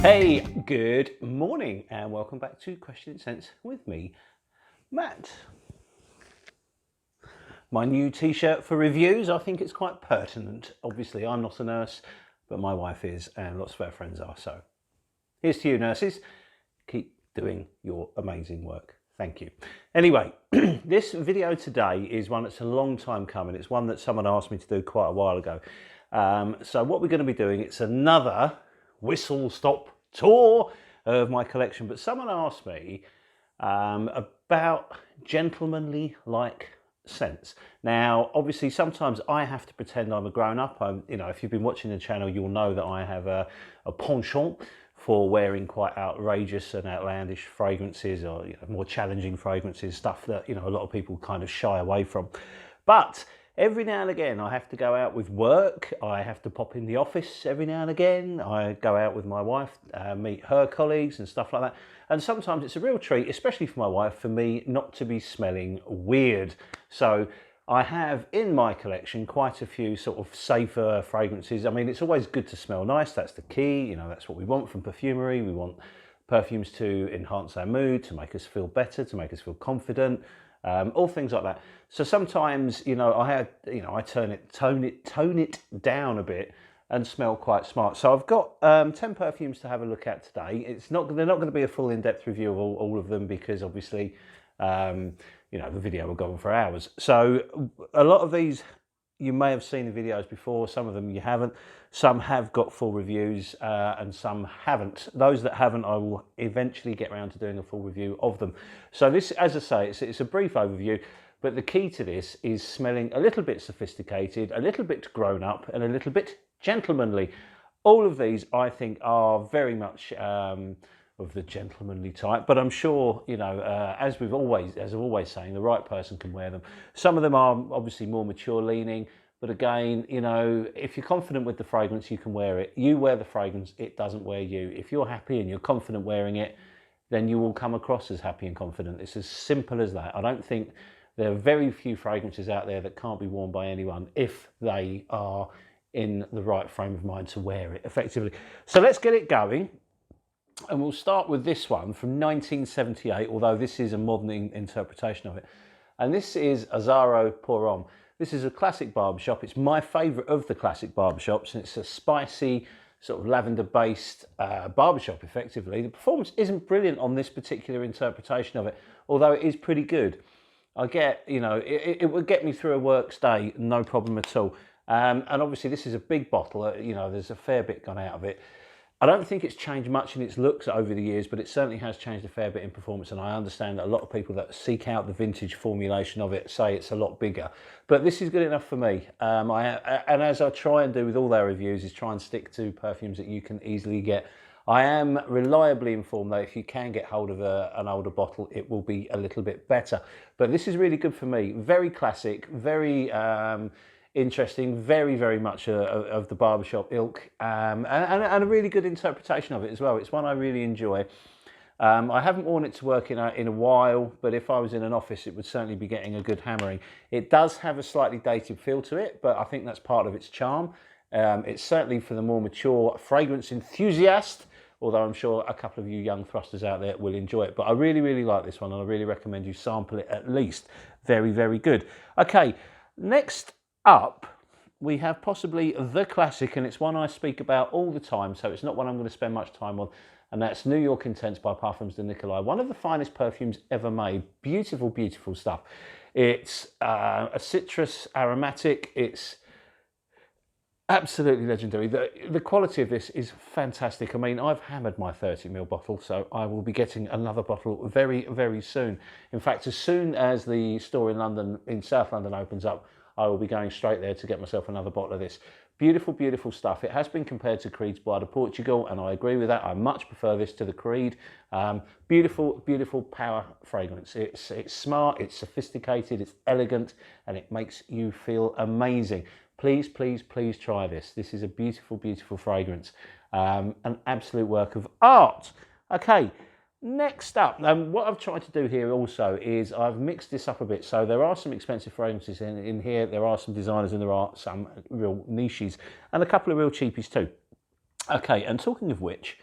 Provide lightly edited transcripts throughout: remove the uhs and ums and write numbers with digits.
Hey, good morning and welcome back to Question Sense with me, Matt. My new t-shirt for reviews, I think it's quite pertinent. Obviously, I'm not a nurse, but my wife is and lots of our friends are. So here's to you, nurses. Keep doing your amazing work. Thank you. Anyway, this video today is one that's a long time coming. It's one that someone asked me to do quite a while ago. So what we're going to be doing, it's another whistle stop tour of my collection, but someone asked me about gentlemanly like scents. Now obviously sometimes I have to pretend I'm a grown-up. If you've been watching the channel, you'll know that I have a penchant for wearing quite outrageous and outlandish fragrances, or more challenging fragrances, stuff that a lot of people kind of shy away from. But every now and again, I have to go out with work. I have to pop in the office every now and again. I go out with my wife, meet her colleagues and stuff like that. And sometimes it's a real treat, especially for my wife, for me not to be smelling weird. So I have in my collection quite a few sort of safer fragrances. I mean, it's always good to smell nice. That's the key. That's what we want from perfumery. We want perfumes to enhance our mood, to make us feel better, to make us feel confident. All things like that. So sometimes, I tone it down a bit and smell quite smart. So I've got 10 perfumes to have a look at today. They're not going to be a full in-depth review of all of them, because obviously, the video will go on for hours. So a lot of these you may have seen the videos before, some of them you haven't. Some have got full reviews and some haven't. Those that haven't, I will eventually get around to doing a full review of them. So this, as I say, it's a brief overview, but the key to this is smelling a little bit sophisticated, a little bit grown up, and a little bit gentlemanly. All of these, I think, are very much of the gentlemanly type, but I'm sure, as I've always saying, the right person can wear them. Some of them are obviously more mature leaning, but again, if you're confident with the fragrance, you can wear it. You wear the fragrance, it doesn't wear you. If you're happy and you're confident wearing it, then you will come across as happy and confident. It's as simple as that. I don't think there are very few fragrances out there that can't be worn by anyone if they are in the right frame of mind to wear it effectively. So let's get it going. And we'll start with this one from 1978, although this is a modern interpretation of it. And this is Azzaro pour Homme. This is a classic barbershop. It's my favourite of the classic barbershops, and it's a spicy, sort of lavender-based barbershop, effectively. The performance isn't brilliant on this particular interpretation of it, although it is pretty good. I get, it would get me through a works day, no problem at all. And obviously this is a big bottle, there's a fair bit gone out of it. I don't think it's changed much in its looks over the years, but it certainly has changed a fair bit in performance, and I understand that a lot of people that seek out the vintage formulation of it say it's a lot bigger. But this is good enough for me. And as I try and do with all our reviews, is try and stick to perfumes that you can easily get. I am reliably informed that if you can get hold of an older bottle, it will be a little bit better. But this is really good for me. Very classic, very interesting, very, very much of the barbershop ilk, and a really good interpretation of it as well. It's one I really enjoy. I haven't worn it to work in a while, but if I was in an office, it would certainly be getting a good hammering. It does have a slightly dated feel to it, but I think that's part of its charm. It's certainly for the more mature fragrance enthusiast, although I'm sure a couple of you young thrusters out there will enjoy it. But I really, really like this one, and I really recommend you sample it at least. Very, very good. Okay, next up, we have possibly the classic, and it's one I speak about all the time, so it's not one I'm going to spend much time on, and that's New York Intense by Parfums de Nicolai. One of the finest perfumes ever made. Beautiful, beautiful stuff. It's a citrus aromatic. It's absolutely legendary. The quality of this is fantastic. I mean, I've hammered my 30ml bottle, so I will be getting another bottle very, very soon. In fact, as soon as the store in London, in South London, opens up, I will be going straight there to get myself another bottle of this. Beautiful, beautiful stuff. It has been compared to Creed's Bois de Portugal, and I agree with that. I much prefer this to the Creed. Beautiful, beautiful power fragrance. It's smart, it's sophisticated, it's elegant, and it makes you feel amazing. Please, please, please try this. This is a beautiful, beautiful fragrance. An absolute work of art. Okay. Next up, what I've tried to do here also is I've mixed this up a bit. So there are some expensive fragrances in here, there are some designers, and there are some real niches, and a couple of real cheapies too. Okay, and talking of which,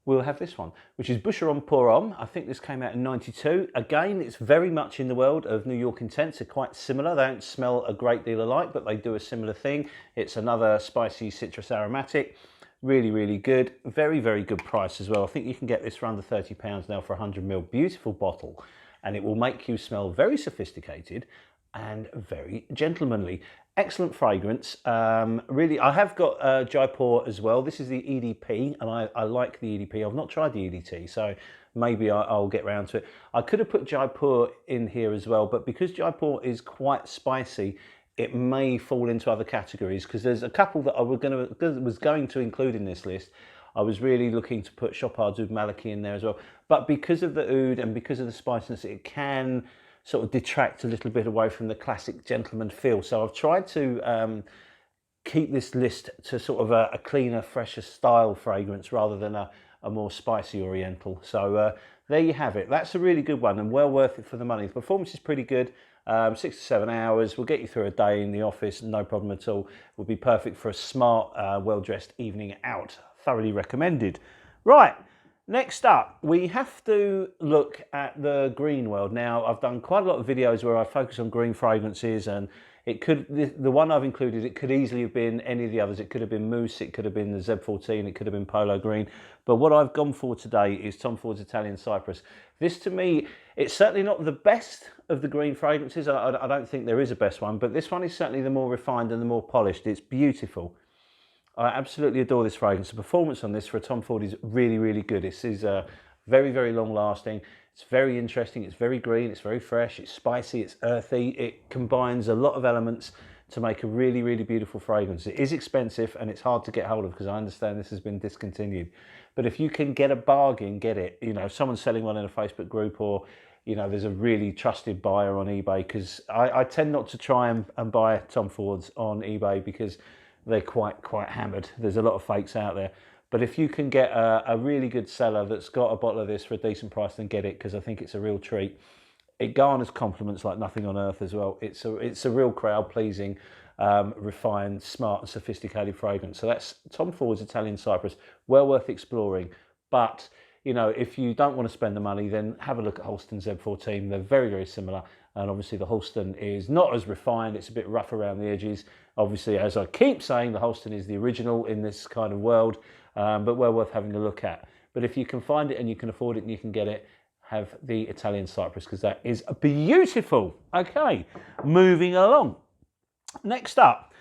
we'll have this one, which is Boucheron pour Homme. I think this came out in '92. Again, it's very much in the world of New York Intense. They're quite similar. They don't smell a great deal alike, but they do a similar thing. It's another spicy citrus aromatic. Really, really good. Very, very good price as well. I think you can get this for under £30 now for 100ml. Beautiful bottle. And it will make you smell very sophisticated and very gentlemanly. Excellent fragrance. Really, I have got Jaipur as well. This is the EDP, and I like the EDP. I've not tried the EDT, so maybe I'll get round to it. I could have put Jaipur in here as well, but because Jaipur is quite spicy, it may fall into other categories, because there's a couple that I was going to include in this list. I was really looking to put Chopard's Oud Maliki in there as well, but because of the oud and because of the spiciness, it can sort of detract a little bit away from the classic gentleman feel. So I've tried to keep this list to sort of a cleaner, fresher style fragrance rather than a more spicy oriental. So there you have it. That's a really good one and well worth it for the money. The performance is pretty good. 6 to 7 hours will get you through a day in the office, no problem at all. Will be perfect for a smart, well-dressed evening out. Thoroughly recommended. Right, next up, we have to look at the green world. Now, I've done quite a lot of videos where I focus on green fragrances, and it could, the one I've included, it could easily have been any of the others. It could have been Mousse, it could have been the Z14, it could have been Polo Green. But what I've gone for today is Tom Ford's Italian Cypress. This, to me, it's certainly not the best of the green fragrances. I don't think there is a best one, but this one is certainly the more refined and the more polished. It's beautiful. I absolutely adore this fragrance. The performance on this for a Tom Ford is really, really good. This is very, very long lasting. It's very interesting. It's very green. It's very fresh. It's spicy. It's earthy. It combines a lot of elements to make a really, really beautiful fragrance. It is expensive and it's hard to get hold of because I understand this has been discontinued. But if you can get a bargain, get it. You know, if someone's selling one in a Facebook group, or you know, there's a really trusted buyer on eBay, because I tend not to try and buy Tom Fords on eBay because they're quite hammered. There's a lot of fakes out there. But if you can get a really good seller that's got a bottle of this for a decent price, then get it, because I think it's a real treat. It garners compliments like nothing on earth as well. It's a real crowd-pleasing, refined, smart and sophisticated fragrance. So that's Tom Ford's Italian Cypress. Well worth exploring. But, you know, if you don't want to spend the money, then have a look at Halston Z14. They're very, very similar. And obviously the Halston is not as refined. It's a bit rough around the edges. Obviously, as I keep saying, the Halston is the original in this kind of world, but well worth having a look at. But if you can find it and you can afford it and you can get it, have the Italian Cypress, because that is beautiful. Okay, moving along. Next up,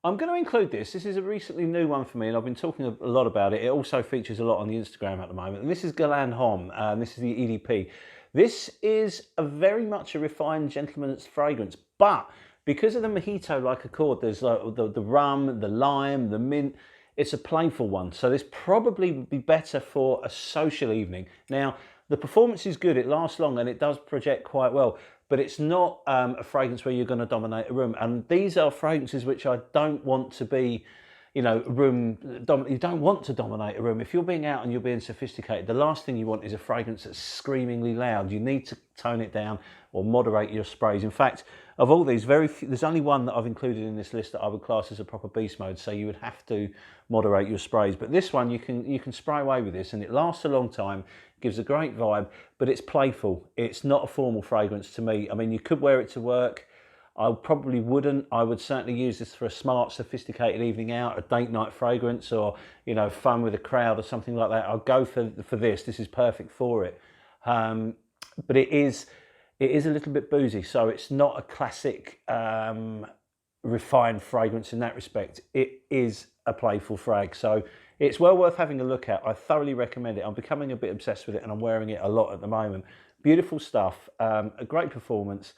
I'm going to include this. This is a recently new one for me, and I've been talking a lot about it. It also features a lot on the Instagram at the moment. And this is Galen Home. This is the EDP. This is very much a refined gentleman's fragrance, but because of the mojito-like accord, there's the rum, the lime, the mint. It's a playful one, so this probably would be better for a social evening. Now, the performance is good, it lasts long, and it does project quite well, but it's not a fragrance where you're going to dominate a room. And these are fragrances which I don't want to be, you know, you don't want to dominate a room. If you're being out and you're being sophisticated, the last thing you want is a fragrance that's screamingly loud. You need to tone it down or moderate your sprays. In fact, of all these, there's only one that I've included in this list that I would class as a proper beast mode, so you would have to moderate your sprays. But this one, you can spray away with this, and it lasts a long time, gives a great vibe, but it's playful. It's not a formal fragrance to me. I mean, you could wear it to work. I probably wouldn't. I would certainly use this for a smart, sophisticated evening out, a date night fragrance, or, you know, fun with a crowd or something like that. I'll go for this. This is perfect for it. But it is a little bit boozy, so it's not a classic refined fragrance in that respect. It is a playful frag, so it's well worth having a look at. I thoroughly recommend it. I'm becoming a bit obsessed with it, and I'm wearing it a lot at the moment. Beautiful stuff, a great performance.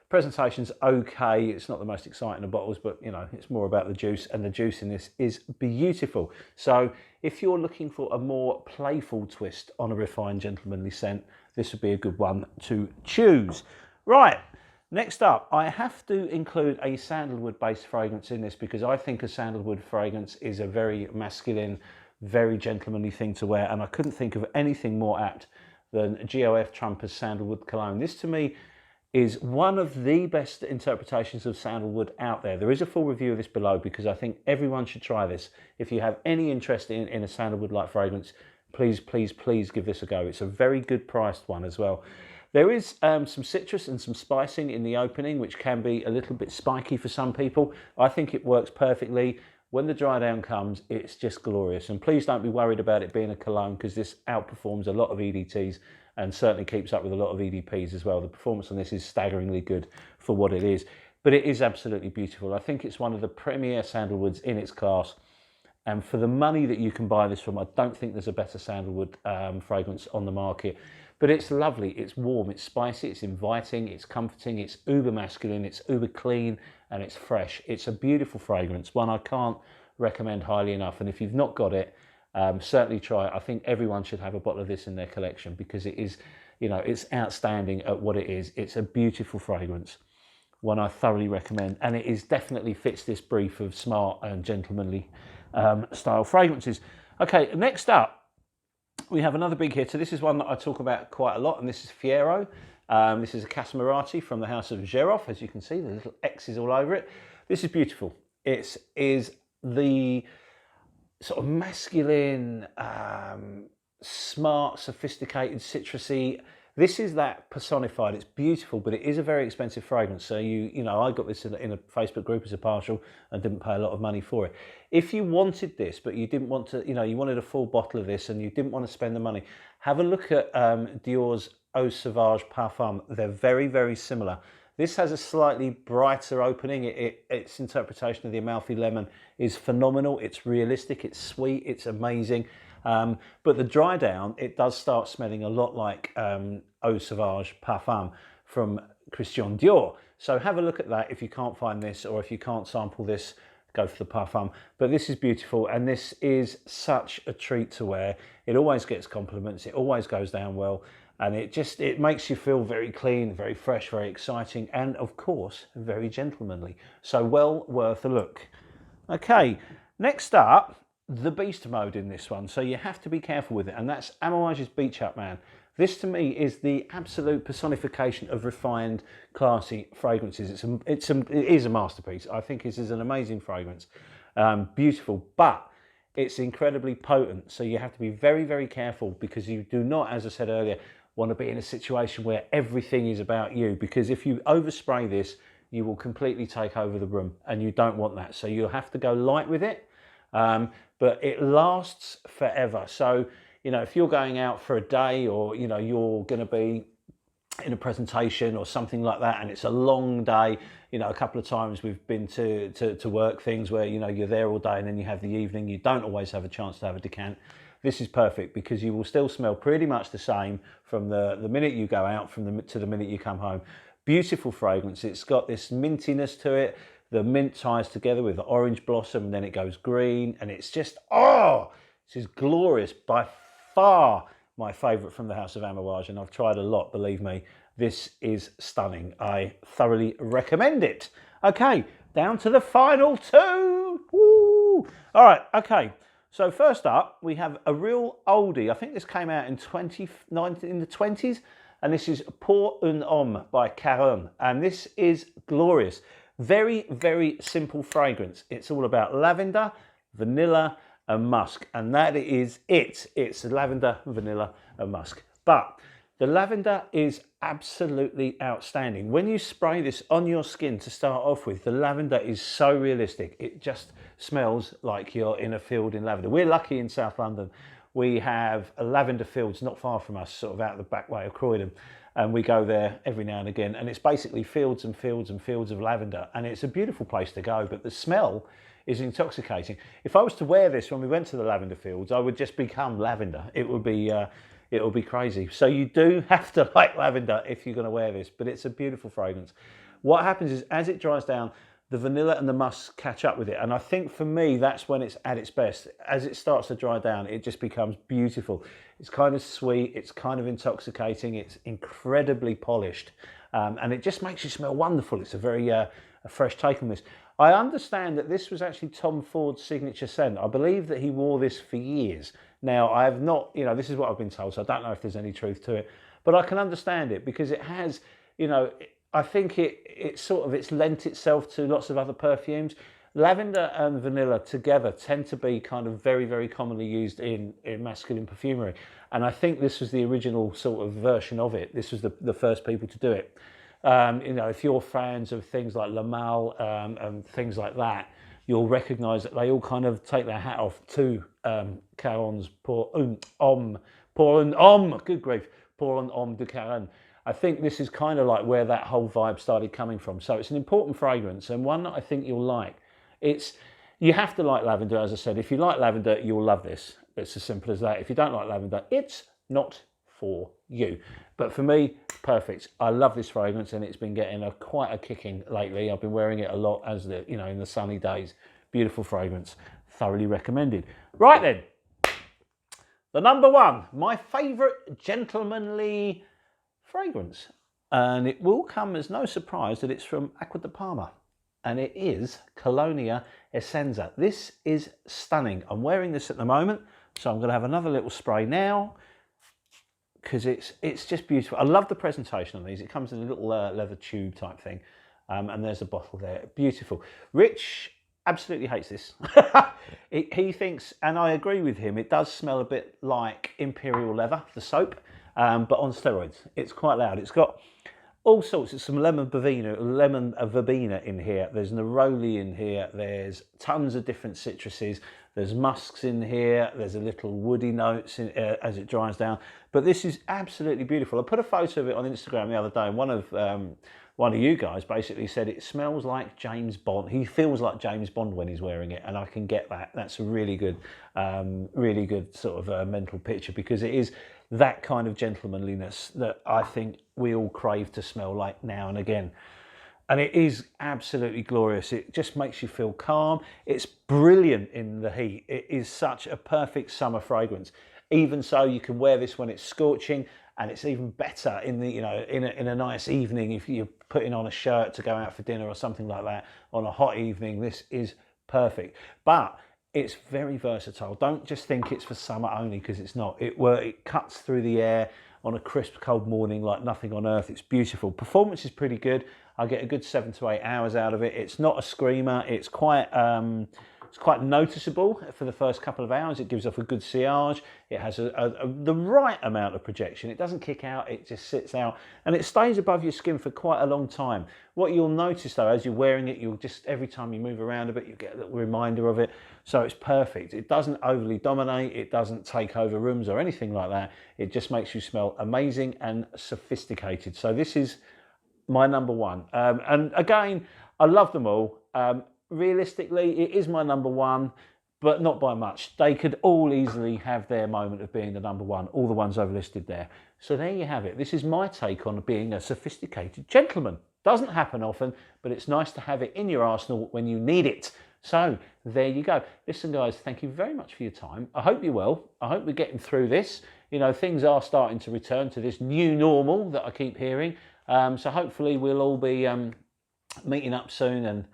Presentation's okay. It's not the most exciting of bottles, but you know, it's more about the juice, and the juice in this is beautiful. So if you're looking for a more playful twist on a refined gentlemanly scent, this would be a good one to choose. Right, next up, I have to include a sandalwood based fragrance in this, because I think a sandalwood fragrance is a very masculine, very gentlemanly thing to wear, and I couldn't think of anything more apt than GOF Trumpas Sandalwood Cologne. This to me is one of the best interpretations of sandalwood out there. There is a full review of this below, because I think everyone should try this. If you have any interest in a sandalwood-like fragrance, please, please, please give this a go. It's a very good priced one as well. There is some citrus and some spicing in the opening, which can be a little bit spiky for some people. I think it works perfectly. When the dry down comes, it's just glorious. And please don't be worried about it being a cologne, because this outperforms a lot of EDTs and certainly keeps up with a lot of EDPs as well. The performance on this is staggeringly good for what it is, but it is absolutely beautiful. I think it's one of the premier sandalwoods in its class. And for the money that you can buy this from, I don't think there's a better sandalwood fragrance on the market. But it's lovely, it's warm, it's spicy, it's inviting, it's comforting, it's uber masculine, it's uber clean, and it's fresh. It's a beautiful fragrance, one I can't recommend highly enough. And if you've not got it, certainly try it. I think everyone should have a bottle of this in their collection, because it is, you know, it's outstanding at what it is. It's a beautiful fragrance, one I thoroughly recommend. And it is definitely fits this brief of smart and gentlemanly style fragrances. Okay, next up, we have another big hitter. This is one that I talk about quite a lot, and this is Fiero. This is a Casamarati from the house of Gerov. As you can see, the little X's all over it. This is beautiful. It is the sort of masculine, smart, sophisticated, citrusy. This is that personified. It's beautiful, but it is a very expensive fragrance. So you know, I got this in a Facebook group as a partial and didn't pay a lot of money for it. If you wanted this, but you didn't want to, you know, you wanted a full bottle of this and you didn't want to spend the money, have a look at Dior's Eau Sauvage Parfum. They're very, very similar. This has a slightly brighter opening. Its interpretation of the Amalfi lemon is phenomenal. It's realistic, it's sweet, it's amazing. But the dry down, it does start smelling a lot like Eau Sauvage Parfum from Christian Dior. So have a look at that if you can't find this, or if you can't sample this, go for the Parfum. But this is beautiful, and this is such a treat to wear. It always gets compliments, it always goes down well, and it makes you feel very clean, very fresh, very exciting, and of course, very gentlemanly. So well worth a look. Okay, next up, the beast mode in this one, so you have to be careful with it, and that's Amouage's Beach Up Man. This to me is the absolute personification of refined, classy fragrances. It is a masterpiece. I think this is an amazing fragrance, beautiful, but it's incredibly potent. So you have to be very, very careful, because you do not, as I said earlier, want to be in a situation where everything is about you, because if you overspray this, you will completely take over the room, and you don't want that. So you'll have to go light with it. But it lasts forever. So, you know, if you're going out for a day, or, you know, you're going to be in a presentation or something like that, and it's a long day, you know, a couple of times we've been to work things where, you know, you're there all day and then you have the evening, you don't always have a chance to have a decant. This is perfect, because you will still smell pretty much the same from the minute you go out to the minute you come home. Beautiful fragrance. It's got this mintiness to it. The mint ties together with the orange blossom, and then it goes green, and it's just, oh, this is glorious. By far my favourite from the house of Amouage, and I've tried a lot, believe me. This is stunning. I thoroughly recommend it. Okay, down to the final two. Woo! All right, okay. So first up, we have a real oldie. I think this came out in the 20s, and this is Pour un Homme by Caron, and this is glorious. Very, very simple fragrance. It's all about lavender, vanilla, and musk, and that is it. It's lavender, vanilla, and musk. But the lavender is absolutely outstanding. When you spray this on your skin to start off with, the lavender is so realistic. It just smells like you're in a field in lavender. We're lucky in South London. We have a lavender fields not far from us, sort of out the back way of Croydon. And we go there every now and again, and it's basically fields and fields and fields of lavender, and it's a beautiful place to go, but the smell is intoxicating. If I was to wear this when we went to the lavender fields, I would just become lavender. It would be crazy. So you do have to like lavender if you're going to wear this, but it's a beautiful fragrance. What happens is, as it dries down, the vanilla and the musk catch up with it, and I think for me that's when it's at its best. As it starts to dry down, it just becomes beautiful. It's kind of sweet, it's kind of intoxicating, it's incredibly polished, and it just makes you smell wonderful. It's a very a fresh take on this. I understand that this was actually Tom Ford's signature scent. I believe that he wore this for years. Now, I have not, you know, this is what I've been told, so I don't know if there's any truth to it, but I can understand it, because it has, you know, I think it's lent itself to lots of other perfumes. lavender and vanilla together tend to be kind of very, very commonly used in masculine perfumery. And I think this was the original sort of version of it. This was the first people to do it. You know, if you're fans of things like La Malle and things like that, you'll recognise that they all kind of take their hat off to Caron's Pour un Homme, good grief, Pour un Homme de Caron. I think this is kind of like where that whole vibe started coming from. So it's an important fragrance and one that I think you'll like. You have to like lavender, as I said. If you like lavender, you'll love this. It's as simple as that. If you don't like lavender, it's not for you. But for me, perfect. I love this fragrance and it's been getting quite a kicking lately. I've been wearing it a lot as in the sunny days. Beautiful fragrance, thoroughly recommended. Right then, the number one, my favourite gentlemanly fragrance. And it will come as no surprise that it's from Acqua di Parma. And it is Colonia Essenza. This is stunning. I'm wearing this at the moment, so I'm going to have another little spray now because it's just beautiful. I love the presentation on these. It comes in a little leather tube type thing, and there's a bottle there. Beautiful. Rich absolutely hates this. He thinks, and I agree with him, it does smell a bit like Imperial Leather, the soap, but on steroids. It's quite loud. It's got all sorts. It's some lemon verbena in here. There's neroli in here. There's tons of different citruses. There's musks in here. There's a little woody notes as it dries down. But this is absolutely beautiful. I put a photo of it on Instagram the other day, and one of you guys basically said it smells like James Bond. He feels like James Bond when he's wearing it, and I can get that. That's a really good sort of mental picture, because it is that kind of gentlemanliness that I think we all crave to smell like now and again. And it is absolutely glorious. It just makes you feel calm. It's brilliant in the heat. It is such a perfect summer fragrance. Even so, you can wear this when it's scorching, and it's even better in the in a nice evening if you're putting on a shirt to go out for dinner or something like that on a hot evening. This is perfect. But it's very versatile. Don't just think it's for summer only, because it's not. It cuts through the air on a crisp, cold morning like nothing on earth. It's beautiful. Performance is pretty good. I get a good 7 to 8 hours out of it. It's not a screamer. It's quite noticeable for the first couple of hours. It gives off a good sillage. It has the right amount of projection. It doesn't kick out. It just sits out, and it stays above your skin for quite a long time. What you'll notice though, as you're wearing it, you'll just, every time you move around a bit, you get a little reminder of it. So it's perfect. It doesn't overly dominate. It doesn't take over rooms or anything like that. It just makes you smell amazing and sophisticated. So this is my number one. And again, I love them all. Realistically, it is my number one, but not by much. They could all easily have their moment of being the number one, all the ones I've listed there. So there you have it. This is my take on being a sophisticated gentleman. Doesn't happen often, but it's nice to have it in your arsenal when you need it. So there you go. Listen, guys, thank you very much for your time. I hope you're well. I hope we're getting through this. Things are starting to return to this new normal that I keep hearing. So hopefully we'll all be meeting up soon and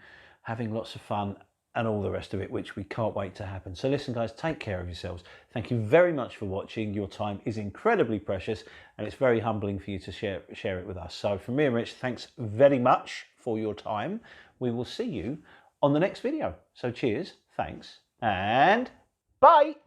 having lots of fun and all the rest of it, which we can't wait to happen. So listen, guys, take care of yourselves. Thank you very much for watching. Your time is incredibly precious, and it's very humbling for you to share it with us. So from me and Rich, thanks very much for your time. We will see you on the next video. So cheers, thanks, and bye.